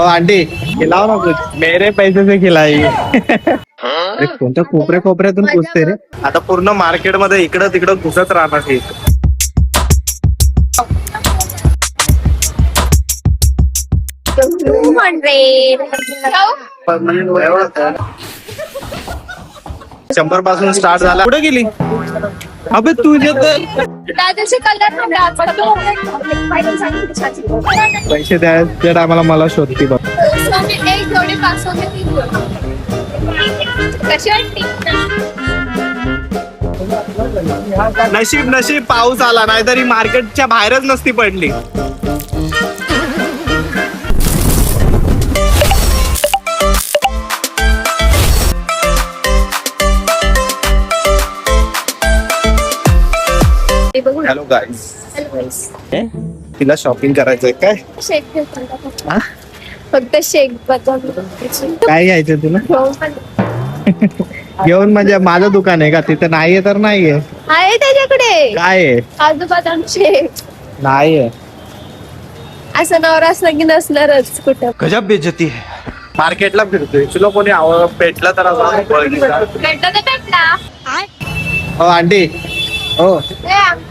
Aunty खिलाओ ना कुछ, मेरे पैसे से खिलाई. अरे कोणत्या कोपऱ्यातून घुसते रे. आता पूर्ण मार्केट मध्ये इकडं तिकडं घुसत राहणार हे. 100 पासून स्टार्ट झाला. कुठे गेली अबे तुझे तर पैसे द्या टायमाला मला शोधती बघ. नशीब पाऊस आला, नाहीतरी मार्केटच्या बाहेरच नसती पडली. हॅलो गाईस, तिला शॉपिंग करायचंय काय? फक्त शेक बदाम काय घ्यायचं तुला? घेऊन म्हणजे माझं दुकान आहे का तिथं? नाहीये तर नाहीये. आहे त्याच्याकडे. काय आहे? काजू बदाम शेक. नाहीये. असं नवरा असलं की नसणारच कुठं. गजब बेइज्जती है. मार्केटला फिरतोय, तुला कोणी भेटला तर असं भेटला तर भेटला. हो आंटी, हो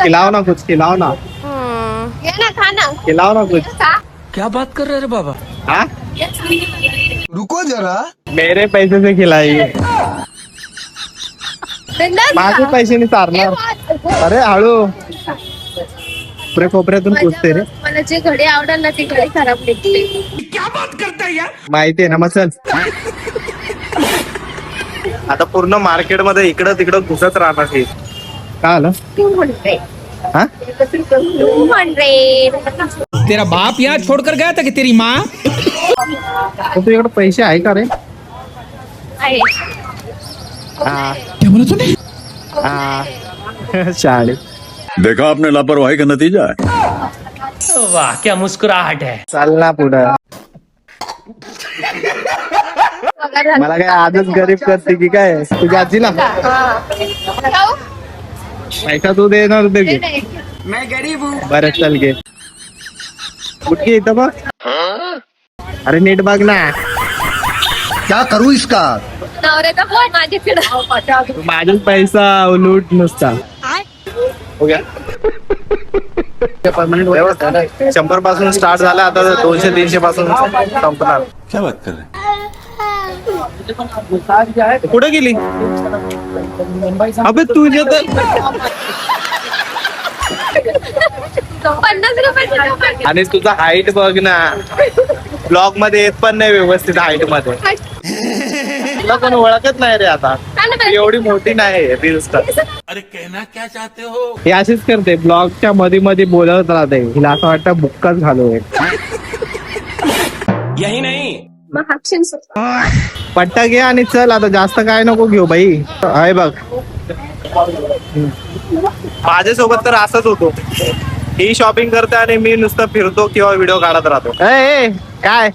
खिलाओ ना कुछ, खिलाओ ना. ये ना खाना. खिलाओ ना कुछ. क्या बात कर रहे रे बाबा? हाँ रुको जरा. मेरे पैसे से खिलाई. माझे पैसे नाही चारणार. अरे हळू, कोपऱ्यातून घुसते रे. मला जे घडी आवडेल ना ती घडी खराब निघते. क्या बात करता है यार? माहितीये ना मग चल. आता पूर्ण मार्केट मध्ये इकडं तिकडं घुसत राहणार हे. काय आलं? 200. हा 200. तेरा बाप यहाँ छोड़कर गया था कि तेरी माँ? तुझ्याकडे पैसे आहे का रे? आहे. हा क्या बोला तूने? हा शाळे. देखा आपने लापरवाही का नतीजा है. वाह क्या मुस्कुराहट है. चाल ना पुढं. मला काय आजच गरीब करते की काय तुझ्या आजीला? पैसा तू देणार होते की? मैं गरीब हूँ. बरं चल घे. कुठे इथं बघ. अरे नीट बघ ना. क्या करूँ इसका? नवऱ्याचा फोन माझ्याकडे. तू माझाच पैसा लूट नुसता. हो गया. 100 पासून स्टार्ट झाला, आता 200-300 पासून संपणार. क्या बात कर रहे कुठे गेली अबे तुझे तर? 50 रुपये. आणि तुझा हाईट बघ ना, ब्लॉग मध्ये येत पण नाही व्यवस्थित हाईट मध्ये. तुला कोण ओळखत नाही रे आता. एवढी मोठी नाही रील्स तर. अरे कहना क्या चाहते हो? हे अशीच करते, ब्लॉगच्या मध्ये मध्ये बोलत राहते. हिला असं वाटतं बुक्काच घालू. यही नहीं. मग हाकशील सुद्धा. पट्टा घे आणि चल, आता जास्त काय नको घेऊ बाई. आहे बघ, माझ्यासोबत तर असंच होतो. ही शॉपिंग करते आणि मी नुसतं फिरतो किंवा व्हिडिओ काढत राहतो. ए काय,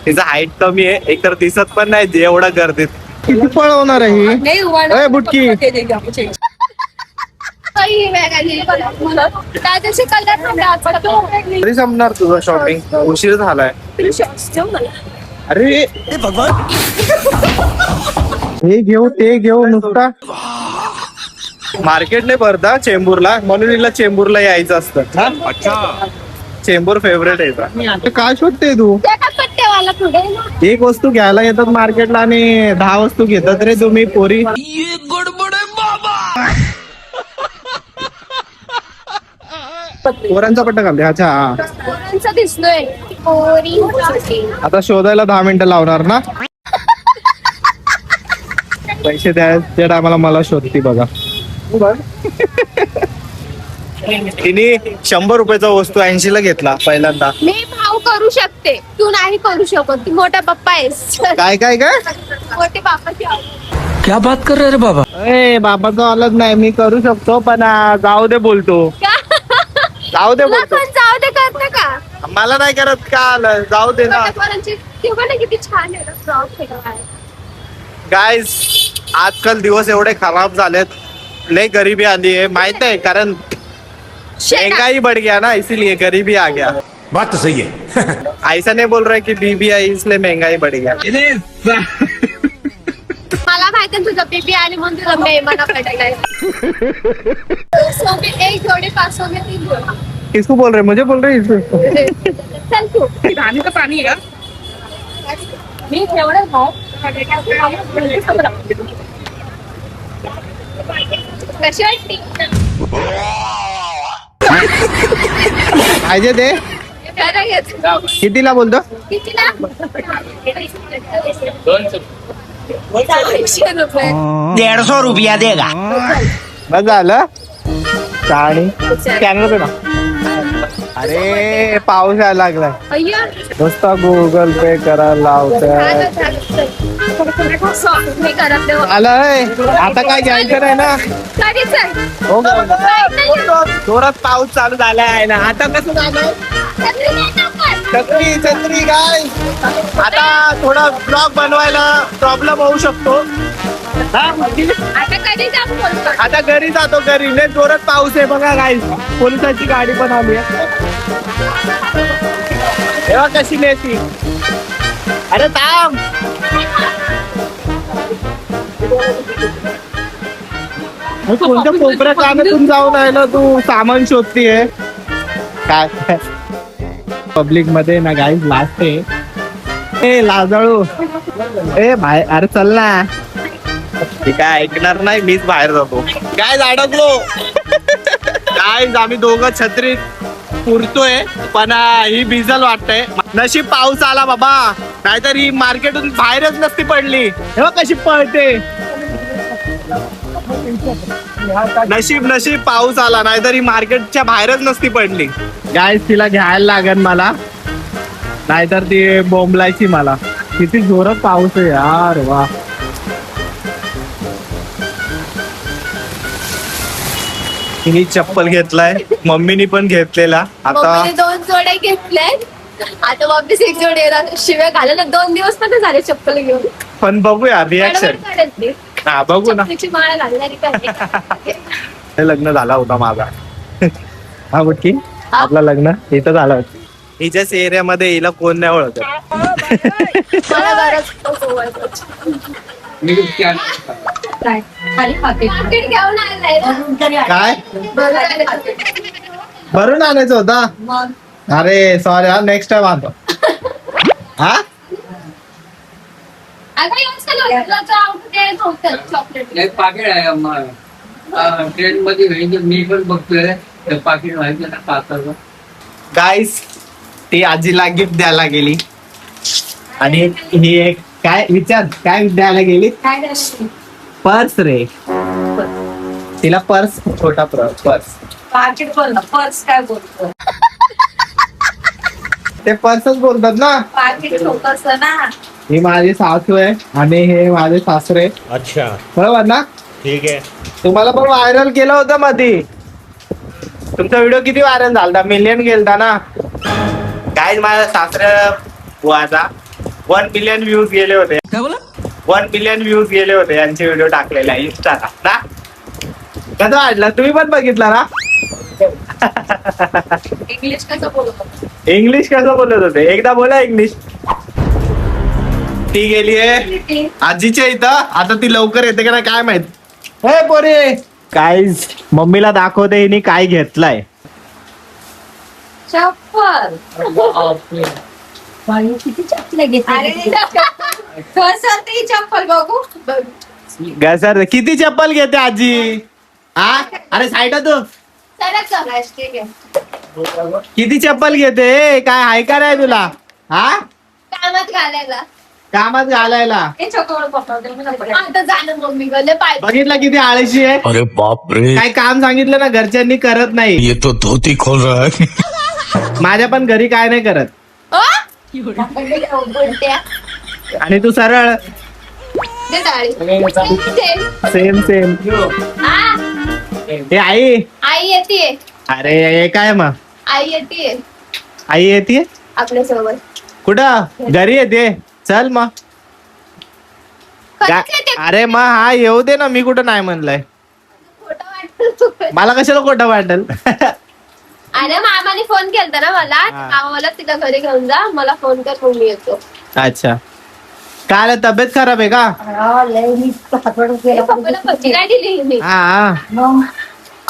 तिचं हाईट कमी आहे, एकतर दिसत पण नाही जे एवढं करते. किती पळवणार आहे ही? बुटकी कधी संपणार तुझं शॉपिंग? उशीर झालाय. अरे भगवान. हे घेऊ ते घेऊ नुसता. मार्केटला भरता चेंबूरला, म्हणून हिला चेंबूरला यायचं असतं. अच्छा. चेंबूर फेवरेट आहे. काय शोधते तू? पट्ट्यावाला पुढे. एक वस्तू घ्यायला येतात मार्केटला आणि 10 वस्तू घेतात रे तुम्ही पोरी. ये गडबड है बाबा. पोरांचा पट्टा घालते. अच्छा हा. पोरांचा दिसतोय. पोरी. आता शोधायला 10 मिनिटं लावणार ना. पैसे द्या टायमाला मला शोधती बघा. तिने 100 रुपयाचा वस्तू 80 ला घेतला पहिल्यांदा. मी भाव करू शकते, तू नाही करू शकत. तू मोठा पप्पा आहेस. काय काय काय? मोठे बापाची आवड. क्या बात कर रहे रे बाबा? ए बाबाचं आलंच नाही, मी करू शकतो पण जाऊ दे बोलतो. जाऊ दे तुला बोलतो. पण जाऊ दे करते का? मला नाही करत का आलं, जाऊ दे ना. पोरांची तेव्हा ना किती छान आहे ना फ्रॉक आहे. गाइस आजकाल दिवस एवढे खराब झालेत, लय गरीबी आली आहे माहित आहे, कारण महंगाई बढ़ गया ना, इसीलिए गरीबी आ गया. बात तो सही है. ऐसा नहीं बोल रहा है की BBI इसलिए महंगाई बढ़ी गया. मला माहिती आहे तुझं बीबी आणि म्हणून तुझा मेहमाना पडलाय. एक जोडे 500 में 3 जोडे. किसको बोल रहे मुझे बोल रहे चल तू पाणीचं पाणी आहे मी एवढं भाव कशी वाटते पाहिजे ते खरं घेत कितीला बोलतो. कितीला 200 रुपये 150 रुपया देगा. बस झालं आणि स्कॅनर पे ना. अरे पाऊस यायला लागलाय. अय्या नुसता गुगल पे करायला लावतोय. मी करत नाही. आलंय आता काय घ्यायचं नाही ना. कधीच आहे. हो जोरात पाऊस चालू झालाय आहे ना. आता कसं झालं छत्री छत्री काय आता थोडा ब्लॉग बनवायला प्रॉब्लेम होऊ शकतो. आता कधी जाऊ बोलतो. आता घरी जातो. घरी लय जोरात पाऊस आहे बघा काय. पोलिसांची गाडी पण आली आहे. तेव्हा कशी नेती. अरे थांब. कोणत्या कोपऱ्या कामातून जाऊन राहिलं तू. सामान शोधतीये काय. पब्लिक मध्ये ना गाईज लाजते. ए लाजाळू ए बाहेर. अरे चल ना. काय ऐकणार नाही. मीच बाहेर जातो. काय अडकलो. काय आम्ही दोघं छत्रीत पुरतोय पण ही भिजल वाटतंय. नशीब पाऊस आला बाबा नाहीतर ही मार्केटून बाहेरच नसती पडली. हे कशी पळते. नशीब नशीब पाऊस आला नाहीतर ही मार्केटच्या बाहेरच नसती पडली. गाईस तिला घ्यायला लागेल मला नाहीतर ती बोंबलायची मला. किती जोरात पाऊस आहे यार. वा तिने चप्पल घेतलाय. मम्मीनी पण घेतलेला. आता मम्मीने 2 जोडे घेतले. आता वापस 1 जोडे येणार. शिव्या घालायला 2 दिवस पण झाले चप्पल घेऊन. पण बघूया रिॲक्शन. गडबड करेल ती. हा बघू ना. चप्पलीची माळ घालणारी काय. लग्न झाला होता माझा. हा बुटकी आपला लग्न इथं झालं होतं. हिच्याच एरियामध्ये हिला कोण नाही ओळखत. मला गरज काय पाकीट घेऊन आलाय ना. काय बरं. भरून आणायचं होता. अरे सॉरी हा नेक्स्ट टाइम आणतो. हा आता यूज केलं चॉकलेट. एक पाकिट आहे ट्रेन मध्ये घ्यायचं. मी पण बघतोय ते पाकिट व्हायचं ना पात्राचं. गाईस ती आजीला गिफ्ट द्यायला गेली आणि ही एक काय विचार काय द्यायला गेली. काय करायचं पर्स रे. तिला पर्स छोटा पर्स. पाकिट बोलला पर्स काय बोलतो. ते पर्सच बोलतात ना. पाकिट छोटस ना. ही माझी सासू आहे आणि हे माझे सासरे. अच्छा. बरोबर ना. ठीक आहे. तुम्हाला पण व्हायरल केलं होतं मध्ये. तुमचा व्हिडिओ किती व्हायरल झाला. मिलियन गेलता ना. काय माझ्या सासऱ्या बुवाचा 1 मिलियन व्ह्यूज गेले होते. काय बोला. 1 मिलियन व्ह्यूज गेले होते यांचे व्हिडिओ टाकलेला इंस्टाला ना. कसं वाटलं तुम्ही पण बघितलं ना. इंग्लिश कसं बोलतो. इंग्लिश कसं बोलत होते एकदा बोला इंग्लिश. ती गेलीये आजीच्या इथं. आता ती लवकर येते का नाही काय माहित. हे पोरे काय मम्मीला दाखवते हिने काय घेतलाय. चप्पल. किती चप्पल घेतली. कसं ती चप्पल बघू. सर किती चप्पल घेते आजी. हा अरे साईड तू. किती चप्पल घेते. काय हाय का नाही तुला. हा कामात घालायला. कामात घालायला. आता जाणं मम्मी गले पाय. बघितलं किती आळशी आहे. अरे बाप रे. काय काम सांगितलं ना घरच्यांनी करत नाही. ये तो धोती खोल रहा है. माझ्या पण घरी काय नाही करत. आणि तू सरळ सेम सेम. हे आई. आई येते. अरे हे काय मग आई येते आई येते आपल्या सोबत. कुठं घरी येते. चल मग. अरे मग हा येऊ दे ना. मी कुठं नाही म्हणलंय. खोटं वाटतं. मला कशाला खोटं वाटेल. अरे मामाने फोन केलता ना मला, मामा मला तिला घरी घेऊन जा, मला फोन कर मग मी येतो. अच्छा, काय तब्येत खराब आहे का? पप्पाला भजी नाही दिली मी. हा मग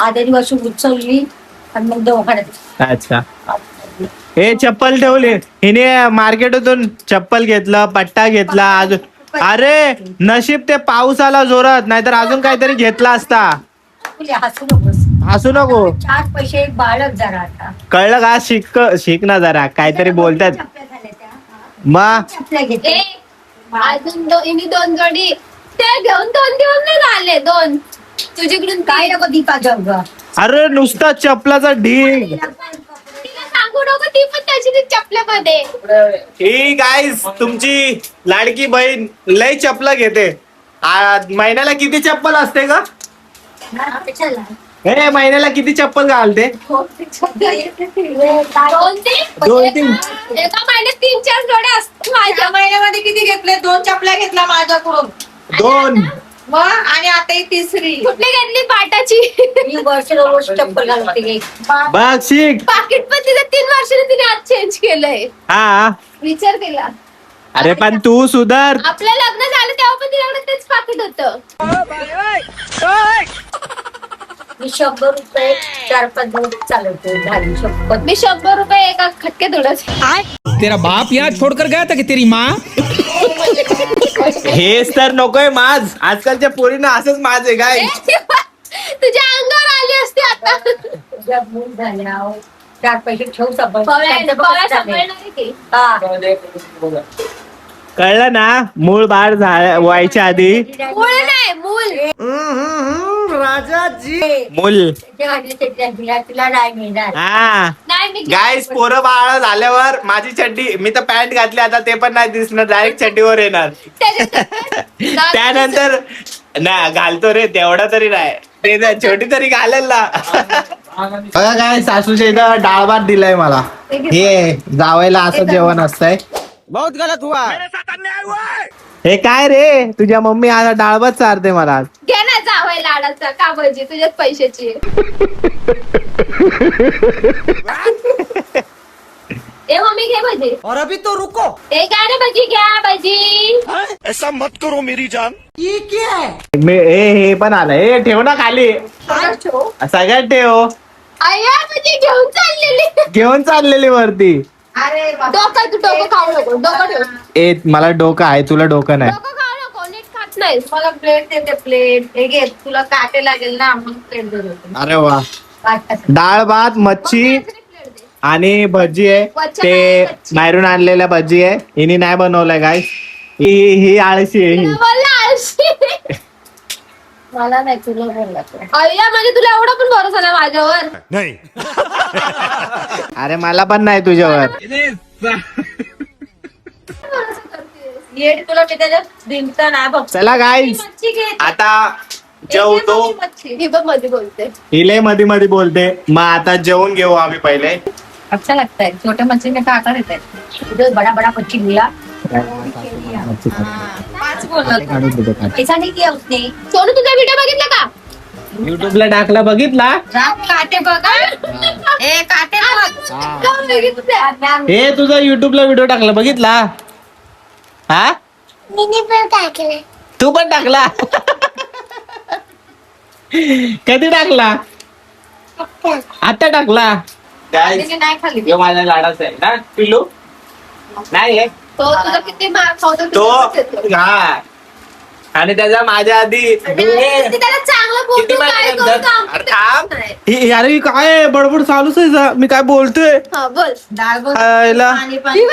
आधी दिवस उचलली आणि मग दवाखान्यात. अच्छा. हे चप्पल ठेवली हिने मार्केटमधून, चप्पल घेतलं, पट्टा घेतला, अजून अरे नशीब ते पाऊस आला जोरात, नाहीतर अजून काहीतरी घेतला असता. हसू नकोस, हसू नको. 4 पैसे बाळग जरा आता. कळलं का? शिक ना जरा, काहीतरी बोलतात चपल्या झाल्या त्या. मग. चपल्या घेते. ए, अजून हिने 2 जोडी ते घेऊन 2 दिवस नाही झाले, 2 तुझ्याकडून काय नको दीपा जाऊ ग. अरे नुसता चपलाचा ढीग. तिला सांगू नको, ती पण त्याची चपल्यामध्ये. ही गाईस तुमची लाडकी बहीण लय चपला घेते. महिन्याला किती चप्पल असते का? हे महिन्याला किती चप्पल घालते? 2 ते दोन तीन. एका महिन्यात 3-4 जोड्या असतात माझ्या. महिन्यामध्ये किती घेतले? 2 चपल्या घेतल्या माझ्याकडून. 2. मग आणि आता ही तिसरी. कुठली घेतली? पाटाची. मी वर्ष चप्पल घालते. बघ शिक. पाकिट पण तिचं 3 वर्षाने तिने आज चेंज केलंय. हा विचार केला. अरे पण तू सुधार. आपलं लग्न झालं तेव्हा पण तिच्याकडे तेच पाकिट होतं. मी 100 रुपये 4-5 दिवस चालवते. झाली शपथ. मी 100 रुपये एका खटक्यात उडत. तेरा बाप यहाँ छोड़कर गया था कि तेरी माँ? हेच तर नकोय माज. आजकालच्या पोरींना असंच माज आहे काय. तुझ्या अंगावर आली असते आता. तुझ्या मूल झाल्या 4 पैसे ठेव सांभाळ. पवळा सांभाळणार आहे की? हा. कळलं ना? मूळ बाळ व्हायच्या आधी मूळ नाही, मूल. मूल. तिला नाही मिळणार. हा नाही मी गाईस, पोरं बाळ झाल्यावर माझी चड्डी, मी तर पॅन्ट घातली आता ते पण नाही दिसणार, डायरेक्ट चड्डीवर येणार. त्यानंतर ना घालतो रे, तेवढा तरी नाही, ते छोटी तरी घालेल ना. बघा काय सासूच्या इथं डाळ भात दिलाय मला. हे जावायला असं जेवण असतंय. बहुत गलत हुआ. हे काय रे, तुझ्या मम्मी आता डाळ भात चारते मला. घे ना जावई लाडाचा, का भजी तुझ्याच पैशाची आहे. ए मम्मी घे भजी. और अभी तो रुको. ए काय रे भजी, घ्या भजी. ऐसा मत करो मेरी जान. हे पण आलं. हे ठेव ना खाली, सगळ्यात ठेव. अय्या भजी घेऊन चाललेली. घेऊन चाललेली वरती. अरे डोकं, तू डोकं खाऊ नको, डोकं ठेव. ए मला डोकं आहे, तुला डोकं नाही. डोकं खाऊ नको, नीट खात नाही. मला प्लेट देते, प्लेट. हे घे, तुला काटे लागेल ना, मग प्लेट देते. अरे वा. डाळ भात, मच्छी आणि भजी आहे. ते बाहेरून आणलेल्या भजी आहे. हिने नाही बनवलंय काय. ही आळशी आहे ही. बोलला आळशी. मला नाही, तुला बोलला. अय्या म्हणजे तुला एवढा पण भरोसा नाही माझ्यावर. नहीं. अरे मला पण नाही तुझ्यावर. येड तुला मी त्याच्यात दिमता नाही बघ. चला गाईस, मच्छी घे. आता जेवतो. मच्छी. ही बघ मध्ये बोलते. हिले मध्ये मध्ये बोलते. मग आता जेवून घेऊ आम्ही पहिले. अच्छा लगता है. छोटे मच्छी में क्या रहता है. उधर बड़ा बड़ा मच्छी लिया. पाच बोलला. ऐसा नहीं किया उसने. सोनू तुझा व्हिडिओ बघितला का? युट्यूबला टाकला, बघितला. काटे बघा. ए काटे बघ. का बघितलं? हे तुझा युट्यूबला व्हिडिओ टाकला, बघितला. हा तू पण टाकला. कधी टाकला? आता टाकला. नाही खाली. यो माझ्या लाडाचा आहे ना पिल्लू. नाही आहे तो तुझा किती मार खावतो तो. किती हा, आणि त्याचा माझ्या आधी त्याला चांगलं किती बोलतो, काय महिन्यानंतर. करतो अरे आम्ही थांब. नाही. अरे काय बडबड चालूच आहे जा. मी काय बोलतोय. हा बोल. डाळ बघ. आयला. पाणी पाणी.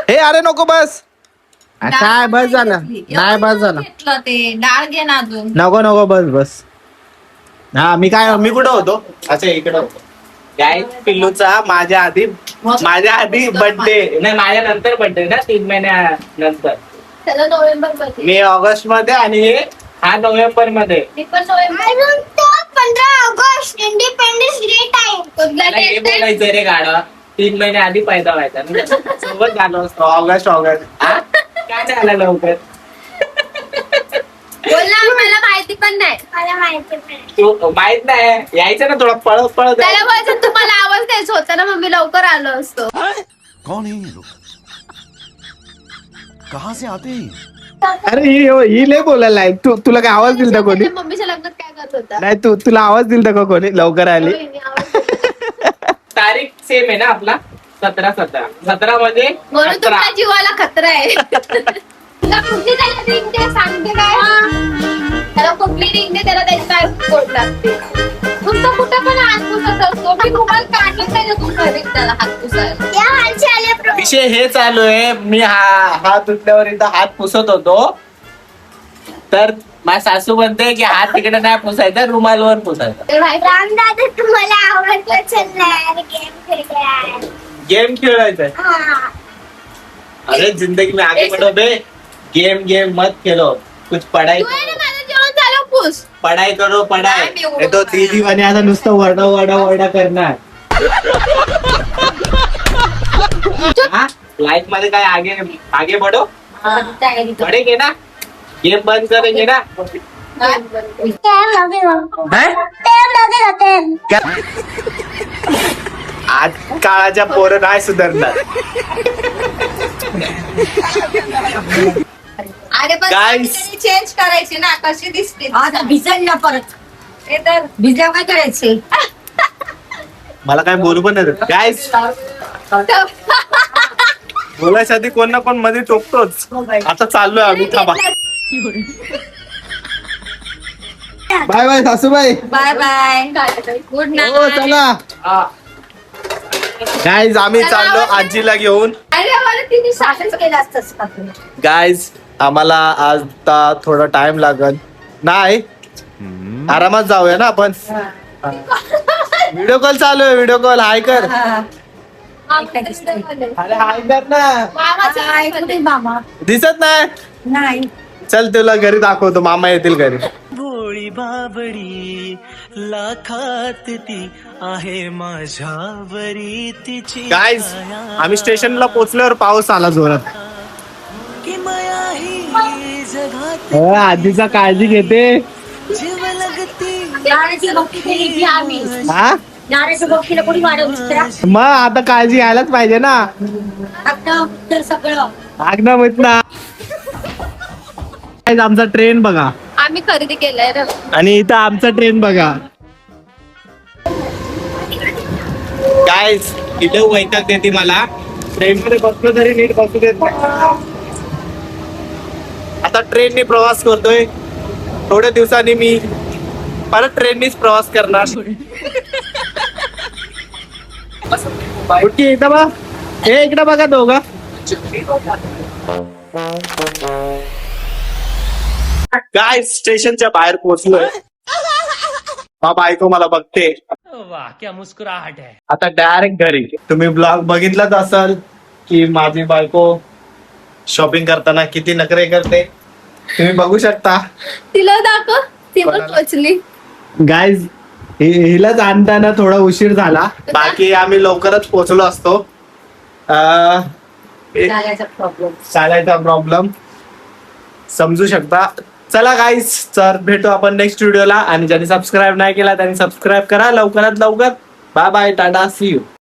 हे अरे नको बस. काय बस झालं. नाही बस झालं. घेतलं ते डाळ घे ना अजून. नको नको बस बस. हा मी कुठं होतो. अच्छा इकडं होतो. काय पिल्लूचा माझ्या आधी बर्थडे नाही, माझ्या नंतर बर्थडे ना, 3 महिन्यानंतर. त्याला नोव्हेंबर मध्ये. मी ऑगस्ट मध्ये आणि हा नोव्हेंबर मध्ये. मी पण November. 15 August independence day time. कुठला हे date आहे? बोलायचं रे गाडा. 3 महिने आधी पैदा व्हायचा ना. सोबत झालो असतो. ऑगस्ट हा? काय नाही आला लवकर. बोल ना, मला माहिती माहिती पण नाही. मला माहिती नाही. तू माहित नाही यायचं ना थोडं पळत पळत त्याला बोलायचं तुम्हाला आवाज द्यायचा होता ना, मग मी लवकर आलो असतो. कौन है ये लोग? कहाँ से आते हैं? अरे ही लय बोलायला आहे. तुला काय आवाज दिलता कोणी? त्याच्या मम्मीच्या लग्नात काय करत होता? नाही तुला आवाज दिलता का कोणी लवकर आली? होय, मी आवाज दिला. तारीख सेम आहे ना आपला 17 मध्ये म्हणून तुमच्या जीवाला खतरा आहे. तुला कुठली त्याला रिंग दे सांगते काय? त्याला कुठली रिंग दे त्याला त्याची काय कोट लागते. तुमचा कुठं पण हात पुसत असतो. मी तुम्हाला काढलं पाहिजे तुमचा रिंग त्याला हात पुसायला. या माणशी आले प्रभू. विषय हे चालू आहे. मी हात उठल्यावर इथं हात पुसत होतो, तर माझी सासू म्हणते की हात तिकडे नाही पुसायचा, रुमालवर पुसायचा. तर भाई रामदादा तुम्हाला आवडतं चाललाय गेम खेळाय. गेम खेळायचा है. हा. अरे जिंदगी में आगे बढ़ो बे. गेम मत खेलो, कुछ पढ़ाई तू आहे ना, माझं जेवण झालं पूस. पढ़ाई करो पढ़ाई. नाही, मी एवढं ये तो दीदी बने आता नुसतं वरडा करणार. लाइफ मध्ये काय आगे बढ़ो, बढ़ेंगे ना. गेम बंद करेंगे ना. टाइम लगेगा टाइम. आज काळाच्या पोरं नाही सुधारणार. अरे पण Guys. चेंज करायची ना, कशी दिसते. आता भिजल ना परत. ते तर भिजल्यावर काय करायचे? मला काय बोलू पण नाही. गाईस बोलायच्या आधी कोण ना कोण मध्ये टोकतोच. आता चाललोय आम्ही, थांबा. बाय बाय सासूबाई. Bye bye. गुड हो नाईट. चला गाईज, आम्ही चाललो आजीला घेऊन. अरे मला तिने साठच केलं असतंच का तू? गाईज आम्हाला आता थोडा टाइम लागल. नाही आरामात जाऊया ना आपण. व्हिडिओ कॉल चालू आहे. व्हिडिओ कॉल हाय कर. अरे हाय कर ना. कुठे मामा? दिसत नाही. नाही. चल तुला घरी दाखवतो, मामा येतील घरी. भोळी बाबडी लाखात ती आहे माझ्यावरी तिची गाईज आम्ही स्टेशनला पोहोचल्यावर पाऊस आला जोरात. की माया ही जगात आजीचा काळजी घेते. जीव लगती नारळाची भक्ती केली की आम्ही. हा नारळाच्या भक्तीला कोणी वाढवलं? मग आता काळजी घ्यायलाच पाहिजे ना. आता तर सगळं. आग्ना मत ना. Guys, आमचा ट्रेन बघा, आम्ही खरेदी केलंय रे. आणि इथं आमचा ट्रेन बघा. गाईज इथे वैताग देते मला. ट्रेन मध्ये बसलो तरी नीट बसू देत नाही. आता ट्रेनने प्रवास करतोय. थोड्या दिवसांनी मी परत ट्रेननीच प्रवास करणार. कुठे इथं बघ, हे इकडे बघा दोघं. काय स्टेशनच्या बाहेर पोहोचलोय. बायको मला बघते. वाह क्या मुस्कुराहट है. आता डायरेक्ट घरी. तुम्ही ब्लॉग बघितलाच असाल की माझी बायको शॉपिंग करताना किती नखरे करते. तुम्ही बघू शकता. तिला दाखव, ती पण पोचली. गाईज हिलाच आणताना थोडा उशीर झाला. बाकी आम्ही लवकरच पोहोचलो असतो. चालायचा प्रॉब्लेम समजू शकता. चला गाईज, तर भेटू आपण नेक्स्ट व्हिडिओला. आणि ज्यांनी सबस्क्राईब नाही केला त्यांनी सबस्क्राईब करा लवकरात लवकर. Bye bye, tata, see you.